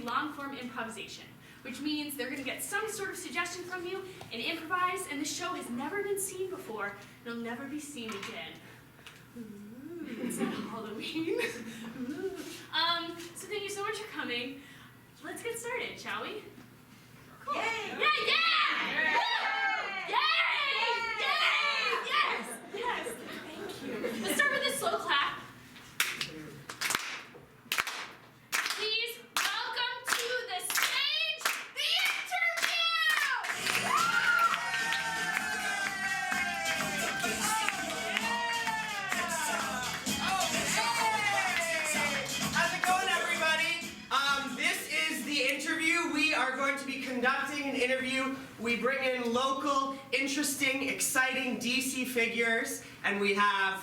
be long-form improvisation, which means they're going to get some sort of suggestion from you and improvise, and the show has never been seen before, and it'll never be seen again. Ooh, it's not Halloween. Ooh. So thank you so much for coming. Let's get started, shall we? Cool. Yay! Yeah, yeah! Yay! Yay! Yes! Yes! Thank you. Let's start with a slow clap. Please welcome to the stage the interview! How's it going, everybody? This is the interview. We are going to be conducting an interview. We bring in local, interesting, exciting DC figures, and we have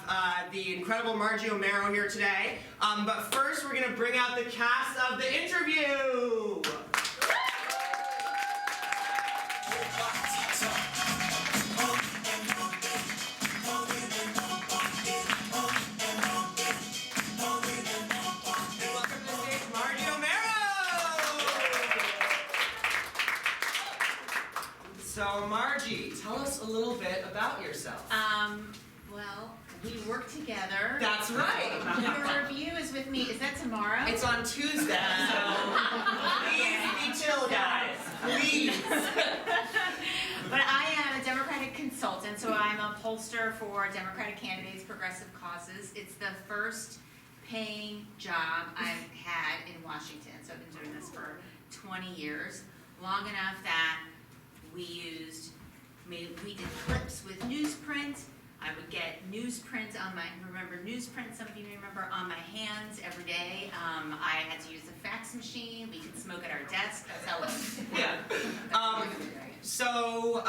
the incredible Margie here today. But first, we're going to bring out the cast of the interview. So Margie, tell us a little bit about yourself. Well, we work together. That's right. Your review is with me. Is that tomorrow? It's on Tuesday, so please be chill, guys. Please. But I am a Democratic consultant, so I'm a pollster for Democratic candidates, progressive causes. It's the first paying job I've had in Washington, so I've been doing this for 20 years, long enough that we did clips with newsprint. I would get newsprint on my, remember newsprint, some of you may remember, on my hands every day. I had to use a fax machine. We could smoke at our desk. That's how it was. Yeah. So,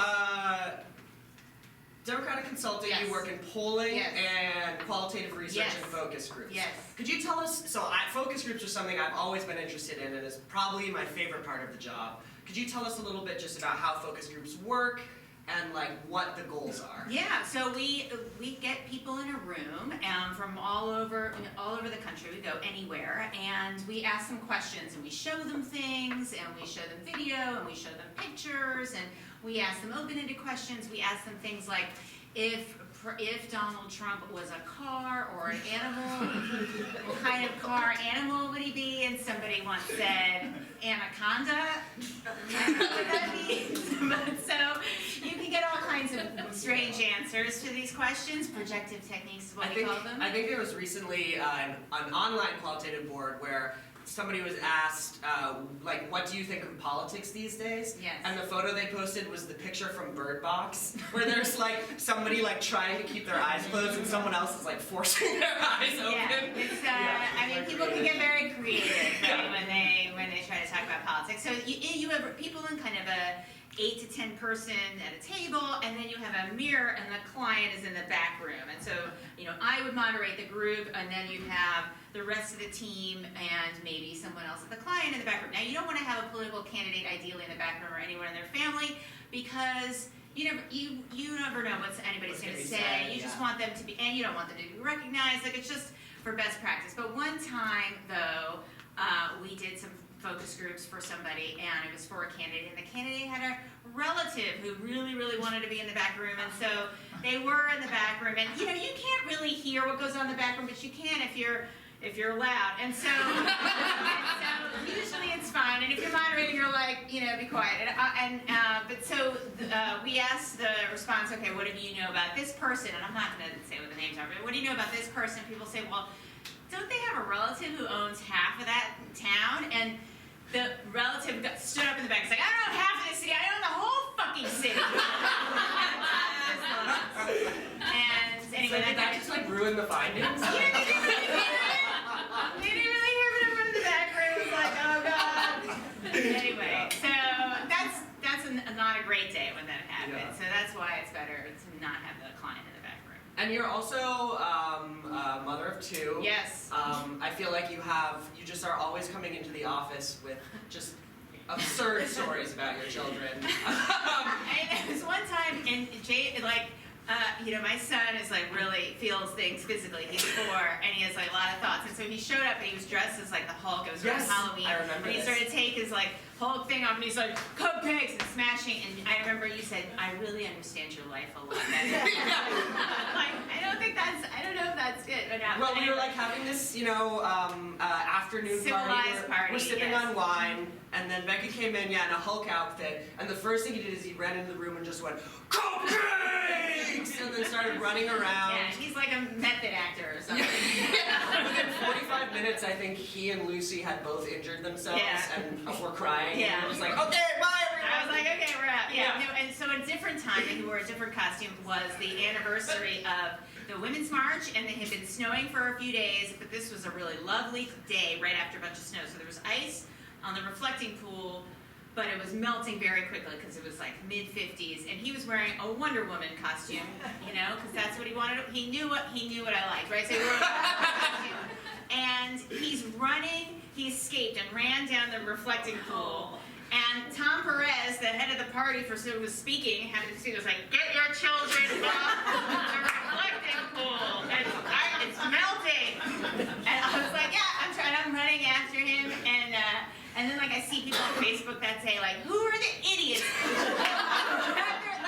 Democratic consulting, Yes. you work in polling Yes. and qualitative research Yes. and focus groups. Yes. Could you tell us, focus groups are something I've always been interested in and is probably my favorite part of the job. Could you tell us a little bit just about how focus groups work and like what the goals are? Yeah, so we get people in a room from all over the country. We go anywhere, and we ask them questions, and we show them things, and we show them video, and we show them pictures, and we ask them open-ended questions. We ask them things like, if Donald Trump was a car or an animal, what kind of car animal would he be? And somebody once said, anaconda. I don't know what that means. But so you can get all kinds of strange answers to these questions. Projective techniques is what we call them. I think there was recently an online qualitative board where somebody was asked, like, what do you think of politics these days? Yes. And the photo they posted was the picture from Bird Box, where there's like somebody like trying to keep their eyes closed and someone else is like forcing their eyes open. Yeah, it's, I mean, people can get very creative when they try to talk about politics. So you have people in kind of a 8 to 10 person at a table, and then you have a mirror, and the client is in the back room. And so, I would moderate the group, and then you'd have the rest of the team and maybe someone else at the client in the back room. Now, you don't want to have a political candidate ideally in the back room or anyone in their family, because you never know what anybody's going to say. You just want them to be, and you don't want them to be recognized. Like, it's just for best practice. But one time, though, we did some focus groups for somebody, and it was for a candidate, and the candidate had a relative who really, really wanted to be in the back room, and so they were in the back room, and you can't really hear what goes on in the back room, but you can if you're loud, and so usually it's fine, and if you're moderating, you're like, be quiet, but so we asked the response, okay, what do you know about this person, and I'm not going to say what the names are, but what do you know about this person? People say, well, don't they have a relative who owns half of that town? And the relative stood up in the back and was like, I don't own half of the city, I own the whole fucking city. And anyway, so did that just like ruin the findings? They didn't really hear what everyone in the back room was like, oh god. Anyway, so that's not a great day when that happened. Yeah. So that's why it's better to not have the client in the back room. And you're also a mother of two. Yes. I feel like you just are always coming into the office with just absurd stories about your children. And it was one time, and My son is like really feels things physically. He's 4 and he has like a lot of thoughts. And so he showed up and he was dressed as like the Hulk. It was around Halloween. I remember and he started to take his like Hulk thing off and he's like cupcakes and smashing. And I remember you said, "I really understand your life a lot better." Like, I don't know if that's good. But well, we were like having this, afternoon civilized party. We're sipping on wine, and then Becky came in, in a Hulk outfit, and the first thing he did is he ran into the room and just went, "Cupcakes!" and then started running around. Yeah, he's like a method actor or something. Within 45 minutes, I think he and Lucy had both injured themselves and were crying. Yeah. And it was like, "Okay, bye everyone." I was like, "Okay, we're out." Yeah. No, and so a different time that he wore a different costume was the anniversary of the Women's March, and it had been snowing for a few days, but this was a really lovely day right after a bunch of snow. So there was ice on the reflecting pool, but it was melting very quickly because it was like mid-50s, and he was wearing a Wonder Woman costume, because that's what he wanted. He knew what I liked, right? So he wore a Wonder Woman costume, and he's running. He escaped and ran down the reflecting pool. And Tom Perez, the head of the party was speaking, was like, "Get your children off the reflecting pool. It's melting." And I was like, "Yeah, I'm trying." I'm running after him, and then like I see people on Facebook that say like, "Who are the idiots?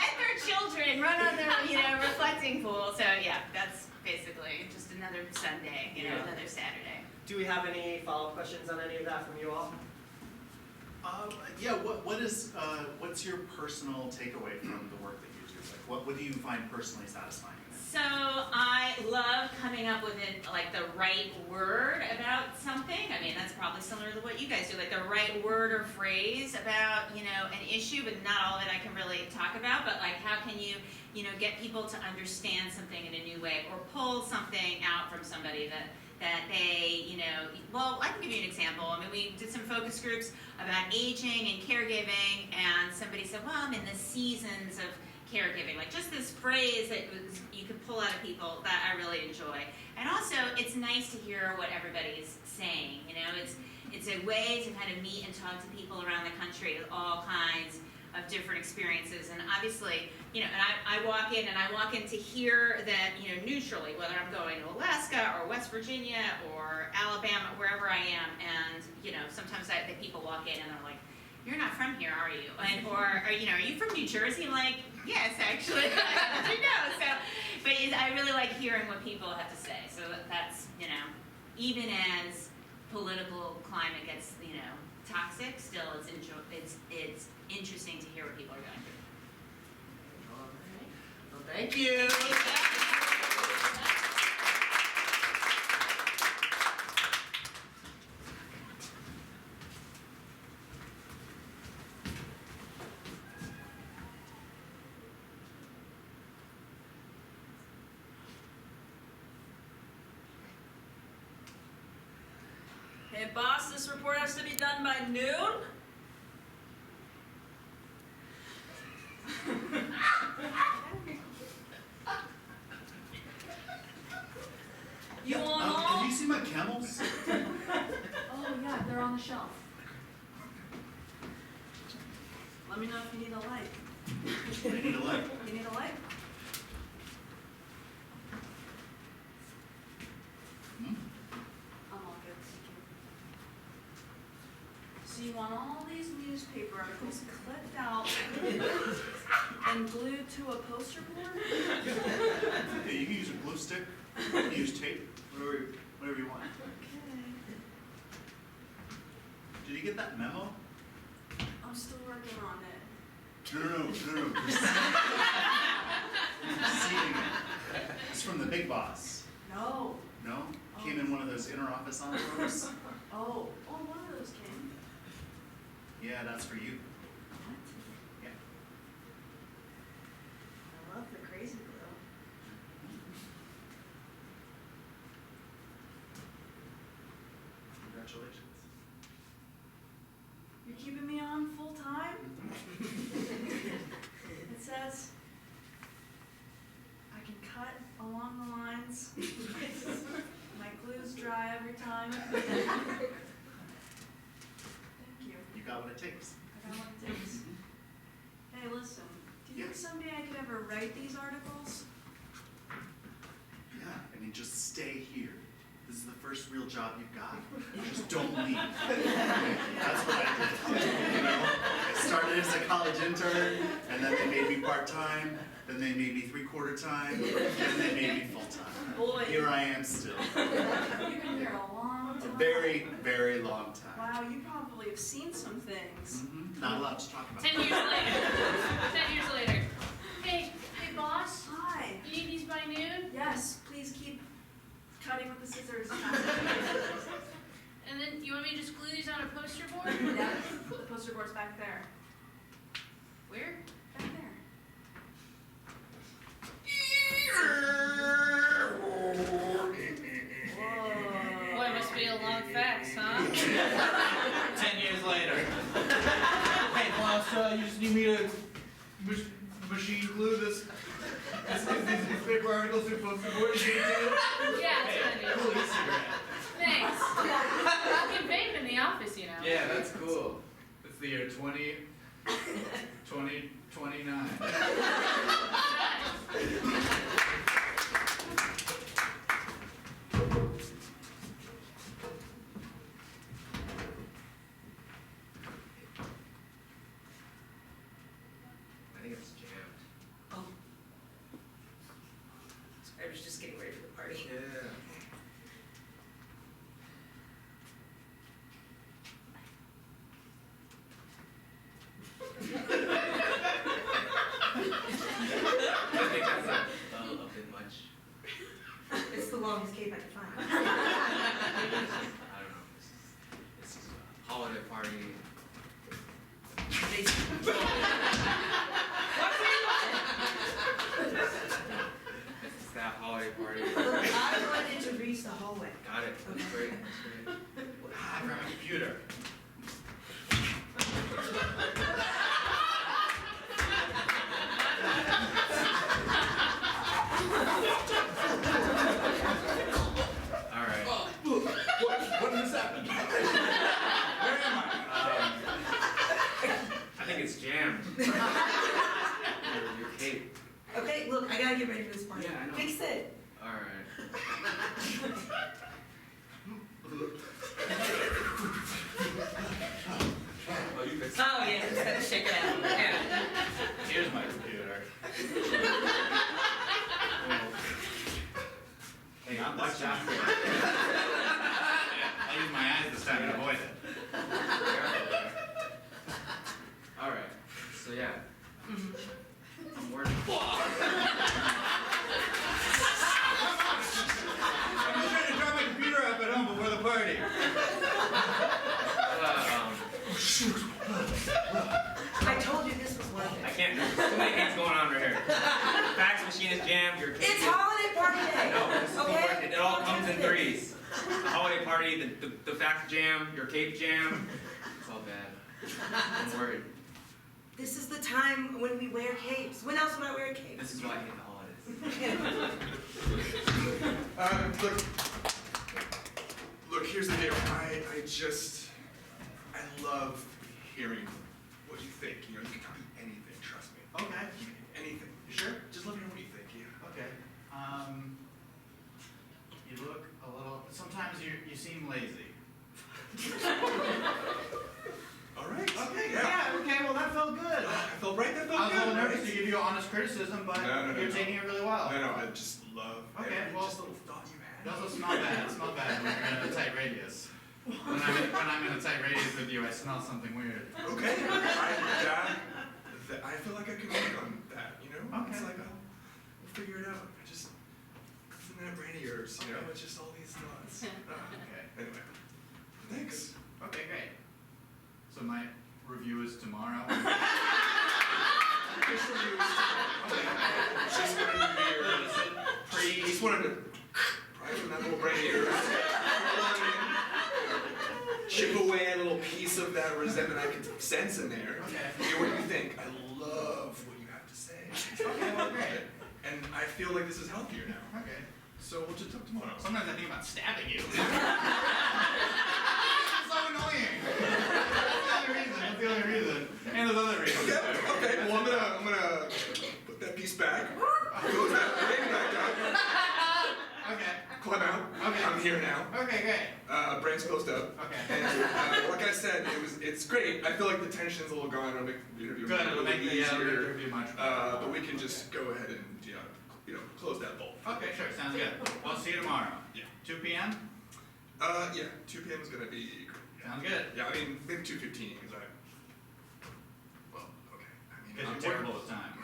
Let their children run on the reflecting pool." So yeah, that's basically just another Sunday, another Saturday. Do we have any follow-up questions on any of that from you all? Yeah. What's your personal takeaway from the work that you do? Like, what do you find personally satisfying? So I love coming up with the right word about something. I mean, that's probably similar to what you guys do, like the right word or phrase about, an issue, but not all of it I can really talk about, but like how can you, get people to understand something in a new way or pull something out from somebody that they, well, I can give you an example. I mean, we did some focus groups about aging and caregiving, and somebody said, "Well, I'm in the seasons of caregiving," like just this phrase that you could pull out of people that I really enjoy. And also, it's nice to hear what everybody's saying. It's a way to kind of meet and talk to people around the country with all kinds of different experiences. And obviously, and I walk in to hear that, neutrally, whether I'm going to Alaska or West Virginia or Alabama, wherever I am, and sometimes the people walk in and they're like, "You're not from here, are you?" And or are you from New Jersey? I'm like, "Yes, actually." How did you know? So, but I really like hearing what people have to say. So that's even as political climate gets toxic, still it's interesting to hear what people are going through. All right. Well, thank you. Hey boss, this report has to be done by noon? You want all? Can you see my camels? Oh yeah, they're on the shelf. Let me know if you need a light. I need a light. You need a light? Hmm? I'm all good, thank you. So you want all these newspaper articles clipped out and glued to a poster board? Yeah, you can use a glue stick, you can use tape, whatever you want. Okay. Did you get that memo? I'm still working on it. No. Receiving it. It's from the big boss. No. No? Came in one of those inter-office envelopes? Oh, one of those came. Yeah, that's for you. What? Yeah. I love the crazy glue. Congratulations. You're keeping me on full time? It says I can cut along the lines. My glue's dry every time. Thank you. You got what it takes. I got what it takes. Hey, listen. Do you think someday I could ever write these articles? Yeah, I mean, just stay here. This is the first real job you've got. Just don't leave. That's what I did. You know, I started as a college intern, and then they made me part-time, then they made me three-quarter time, and then they made me full-time. Boy. Here I am still. You've been here a long A time. very, very long time. Wow, you probably have seen some things. Not a lot to talk about. 10 years later. 10 years later. Hey, boss. Hi. You need these by noon? Yes, please keep cutting with the scissors. And then you want me to just glue these on a poster board? Yeah, the poster board's back there. Where? Back there. Whoa. Boy, must be a long fax, huh? 10 years later. Hey, boss, you just need me to machine glue these paper articles to poster board? Yeah, that's what I need. Cool e-cigarette. Thanks. You can vape in the office, you know. Yeah, that's cool. It's the year 2029. I think it's jammed. Oh. Sorry, I was just getting ready for the party. Yeah. I think that's a bit much. It's the longest cape I could find. I don't know. This is a holiday party. They- This is that holiday party. Look, I wanted to reach the hallway. Got it. That's great. That's great. I brought my computer. All right. What just happened? Where am I? I think it's jammed. Your cape. Okay, look, I gotta get ready for this party. Yeah, I know. Fix it. All right. Oh, you fixed it. Oh, yeah, just gotta shake it out. Yeah. Here's my computer. Hey, Not watch this out. time. I'll use my eyes this time and avoid it. All right. So yeah, I'm worried. I'm just trying to drop my computer up at home before the party. I told you this was one of I it. can't. There's too many things going on right here. Fax machine is jammed. Your It's holiday party day. No, this is Okay? working. It all Don't comes in test it. threes. The holiday party, the fax jam, your cape jam. It's all bad. I'm worried. This is the time when we wear capes. When else would I wear a cape? This is why I hate the holidays. Look, here's the deal. I love hearing what you think. You know, you can tell me anything, trust me. Okay. Anything. You sure? Just let me know what you think, yeah. Okay. You look a little. Sometimes you seem lazy. All right. Okay. Yeah. Okay. Well, that felt good. I felt right, that felt I was a good. little nervous right? to give you honest criticism, but No, you're taking it really well. No, I just love Okay, every well- just little thought you had. It also smell bad. It smells bad when you're in a tight radius. When I'm in a tight radius with you, I smell something weird. Okay. I feel like I can work on that, you know? Okay. It's like, we'll figure it out. It's in that brain of yours, you know? Okay. It's just all these thoughts. Okay. Anyway, thanks. Okay, great. So my review is tomorrow. Just wanted to hear, just wanted to pry from that little brain of yours. Chip away a little piece of that resentment I can sense in there. Okay. Hear what you think. I love what you have to say. Okay, well, great. And I feel like this is healthier now. Okay. So we'll just talk tomorrow. Sometimes I think about stabbing you. It's so annoying. That's the only reason. And there's other reasons. Okay, well I'm gonna now. Okay, great. Brain's closed up. Okay. And like I said, it's great. I feel like the tension's a little gone. It'll make the interview Good, a it'll little make the easier. interview much better. But we can just go ahead and close that bolt. Okay, sure, sounds good. We'll see you tomorrow. Yeah. 2 p.m.? Yeah, 2 p.m. is gonna be great. Yeah. Sounds good. Yeah, I mean maybe 2:15 because well, okay. I mean, Because I'm you're terrible with time.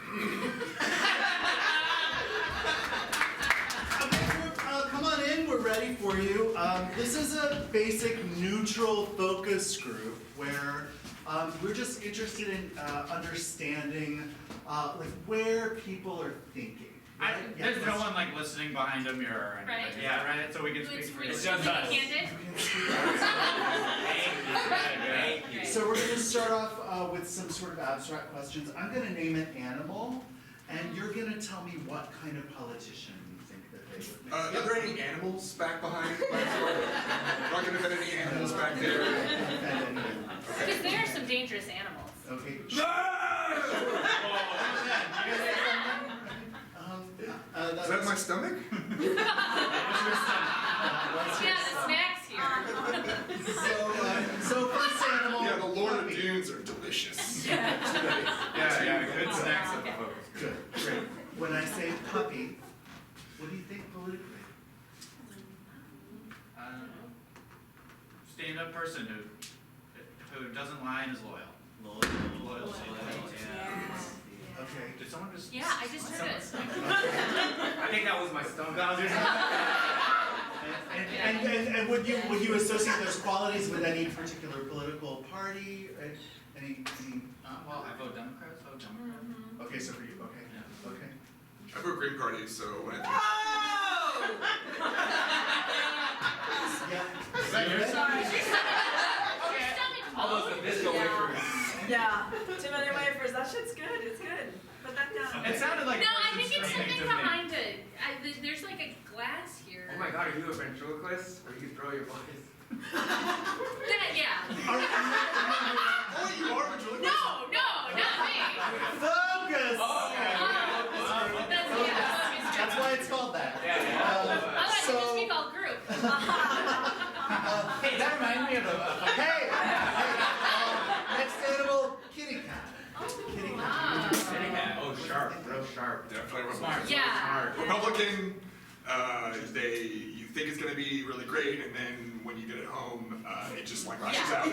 Come on in, we're ready for you. This is a basic neutral focus group where we're just interested in understanding like where people are thinking. Right? Yeah, There's no one like listening behind a mirror or anything. Right. Yeah, right? So we can speak It's freely. really just us. candid. Thank you. So we're going to start off with some sort of abstract questions. I'm going to name an animal, and you're going to tell me what kind of politician you think that they would make. are there any animals back behind? Not gonna fit any animals back there. Because there are some dangerous animals. Okay. No! Is that my stomach? Yeah, the snacks here. So first animal. Yeah, the Lord of puppy. Dunes are delicious. Yeah, good snacks at the focus. Good, great. When I say puppy, what do you think politically? Stand-up person who doesn't lie and is loyal. Loyal. Okay. Did someone just? Yeah, I just heard it. I think that was my stomach. That was your And would you associate those qualities with any particular political party? Any Well, I vote Democrat, so Democrat. okay, so for you, okay. Yeah. Okay. I vote Green Party, so when I Yeah. Is that yours? Sorry. All those Nabisco wafers. Yeah, too many wafers. That shit's good. It's good. Put that down. It sounded like No, a I person think it's screaming something to me. behind it. There's like a glass here. Oh my god, are you a ventriloquist? Or you can throw your voice? Yeah. oh, you are ventriloquist? No, not me. Focus! That's That's why it's called that. Otherwise it'd just be called group. Hey, that reminds me of a Hey! Next animal, kitty cat. Kitty cat. Wow. Oh, sharp, real sharp. Definitely Smart. Yeah. Republican, you think it's gonna be really great, and then when you get it home, it just like lashes out. I'm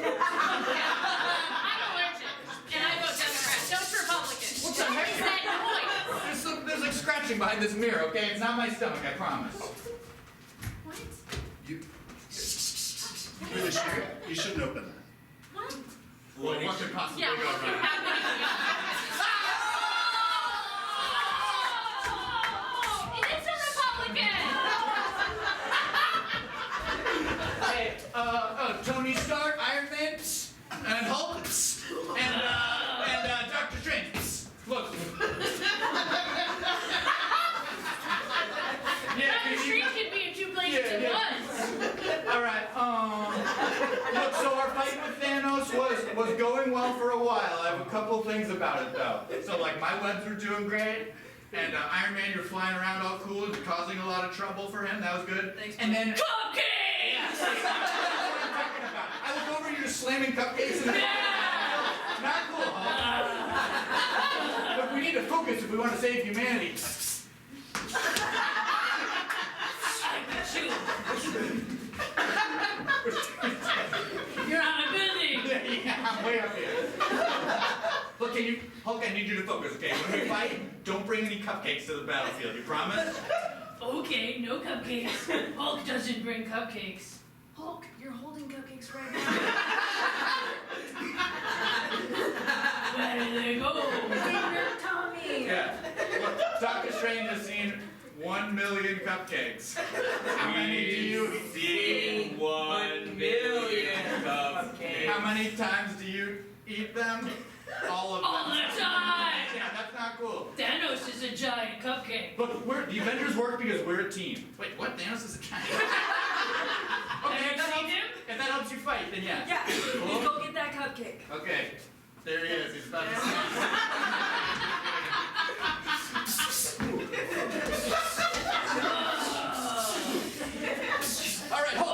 allergic. And I vote Democrat. Don't Republican. What the heck? Is that noise? There's like scratching behind this mirror, okay? It's not my stomach, I promise. What? You really should. You shouldn't open that. What? What could possibly Yeah, go what could wrong? happen? It is a Republican! Hey, Tony Stark, Iron Man, and Hulk, and Doctor Strange. Look. Doctor Strange could be in two places at once. All right. Look, so our fight with Thanos was going well for a while. I have a couple things about it though. So like my webs were doing great, and Iron Man, you're flying around all cool and causing a lot of trouble for him. That was good. Thanks, and then Cupcakes! that's what I'm talking about. I look over, you're just slamming cupcakes in the Not cool. Huh? Look, we need to focus if we want to save humanity. You're out of building! Yeah, I'm way up here. Look, Hulk, I need you to focus, okay? When we fight, don't bring any cupcakes to the battlefield, you promise? Okay, no cupcakes. Hulk doesn't bring cupcakes. Hulk, you're holding cupcakes right now. Where did they go? Tommy. Yeah. Look, Doctor Strange has seen 1 million cupcakes. How many do you see 1 million cupcakes. How many times do you eat them? All of them. All the time! Yeah, that's not cool. Thanos is a giant cupcake. Look, the Avengers work because we're a team. Wait, what? Thanos is a giant. Okay, Have you seen him? if that helps you fight, then yes. Yeah, you go get that cupcake. Okay, there he is. He's about to All right, hold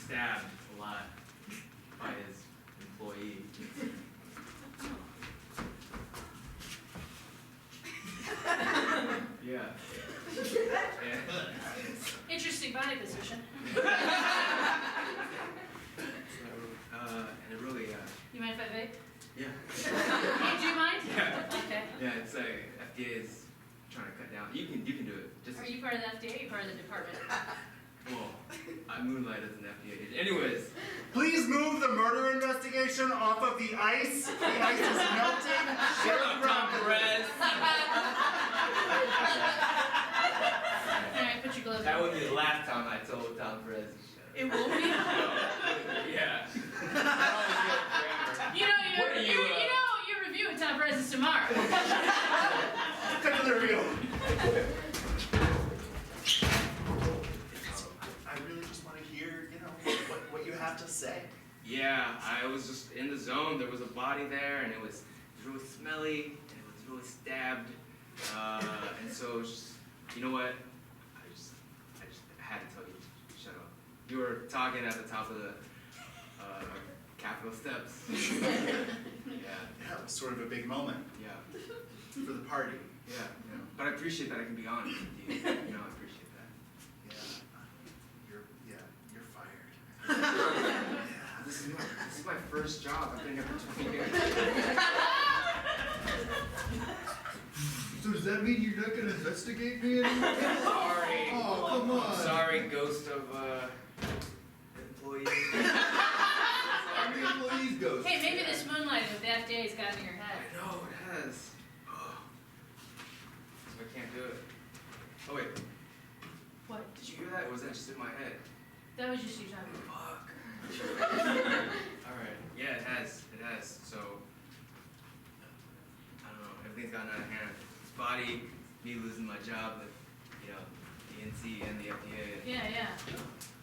stabbed a lot by his employee. Yeah. Interesting body position. And it really, You mind if I vape? yeah. Hey, do you mind? Yeah. Okay. Yeah, it's like FDA is trying to cut down. You can do it. Just Are you part of the FDA or you part of the department? well, I moonlight as an FDA agent. Anyways, Please move the murder investigation off of the ice. The ice is melting. shut up, Tom Perez. Alright, put your gloves That on. would be the last time I told Tom Perez to shut up. It won't be? Yeah. You know, What are you, your review of Tom Perez is tomorrow. Cut to the review. I really just want to hear, what you have to say. Yeah, I was just in the zone. There was a body there, and it was really smelly, and it was really stabbed. And so it was just, you know what? I just had to tell you, shut up. You were talking at the top of the Capitol steps. Yeah, Yeah, it was sort of a big moment yeah, for the party. yeah. But I appreciate that I can be honest with you. You know, I appreciate that. You're fired. This is my first job. I've been here for 20 years. So does that mean you're not gonna investigate me anymore? Sorry. Oh, come on. Sorry, ghost of employee. I'm the employee's ghost. Hey, maybe this moonlighting with the FDA's got in your I head. know it has. Oh. So I can't do it. Oh wait, What? did you hear that? Or was that just in my head? That was just you talking. Fuck. Alright. Yeah, it has. It has. So I don't know. Everything's gotten out of hand. This body, me losing my job with, the NC and the FDA. Yeah.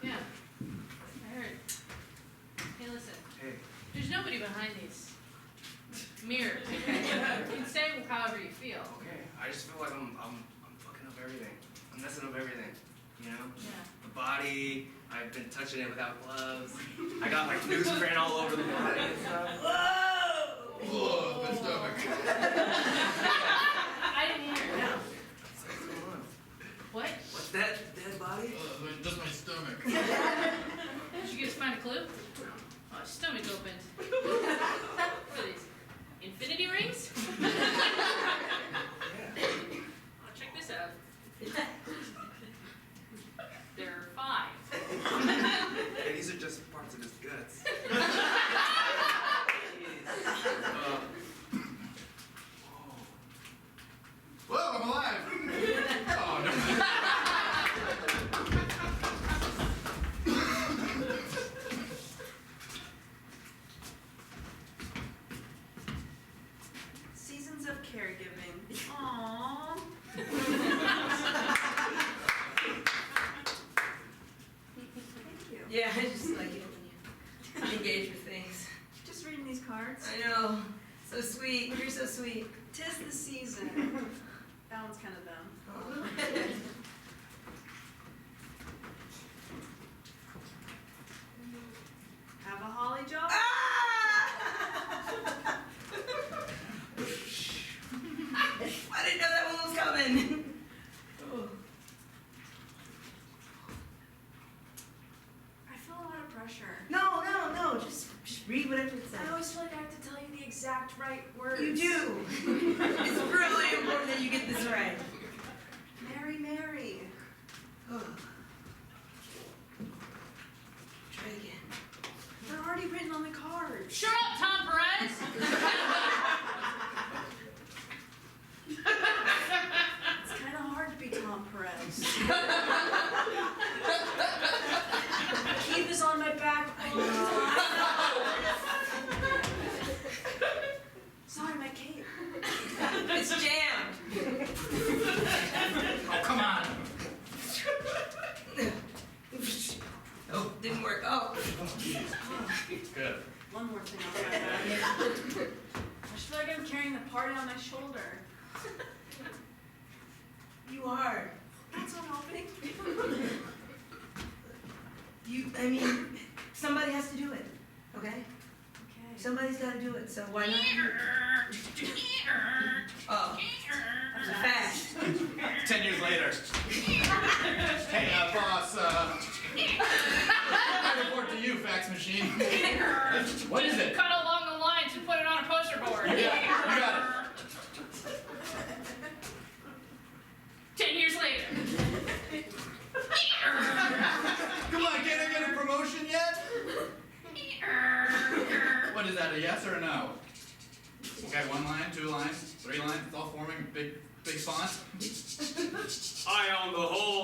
I heard. Hey, listen. Hey. There's nobody behind these mirrors. Okay? You can say however you feel. Okay. I just feel like I'm fucking up everything. I'm messing up everything. You know? Yeah. The body, I've been touching it without gloves. I got like newsprint all over the body and stuff. Whoa, my stomach. I didn't hear. No. What's going on? What? What's that dead body? Just my stomach. Did you guys find a clue? Oh, his stomach opened. What are these? Infinity rings? Yeah. Oh, check this out. There are 5. Hey, these are just parts of his guts. Whoa, I'm alive. Oh, no. Seasons of caregiving. Aww. Thank you. Yeah, I just like it when you engage with things. Just reading these cards. I know. So sweet. You're so sweet. 'Tis the season. That one's kind of dumb. Have a holly job? Ah! I didn't know that one was coming. Oh. I feel a lot of pressure. No. Just read whatever it I says. always feel like I have to tell you the exact right words. You do. It's really important that you get this right. Mary. Oh. Try again. They're already written on the card. Shut up, Tom Perez! It's kind of hard to be Tom Perez. Keith is on my back all the time. Sorry, my cape. It's jammed. Oh, come on. Oh, didn't work. Oh. Good. One more thing I'll try that. I just feel like I'm carrying the party on my shoulder. You are. That's not helping. I mean, Somebody's gotta do it, so why not you? Oh, that was fast. 10 years later. Hey, boss, I report to you, fax machine. What is it? Cut along the lines and put it on a poster board. Yeah, you got it. 10 years later. Come on, can I get a promotion yet? What is that, a yes or a no? Okay, 1 line, 2 lines, 3 lines, it's all forming big font. I own the whole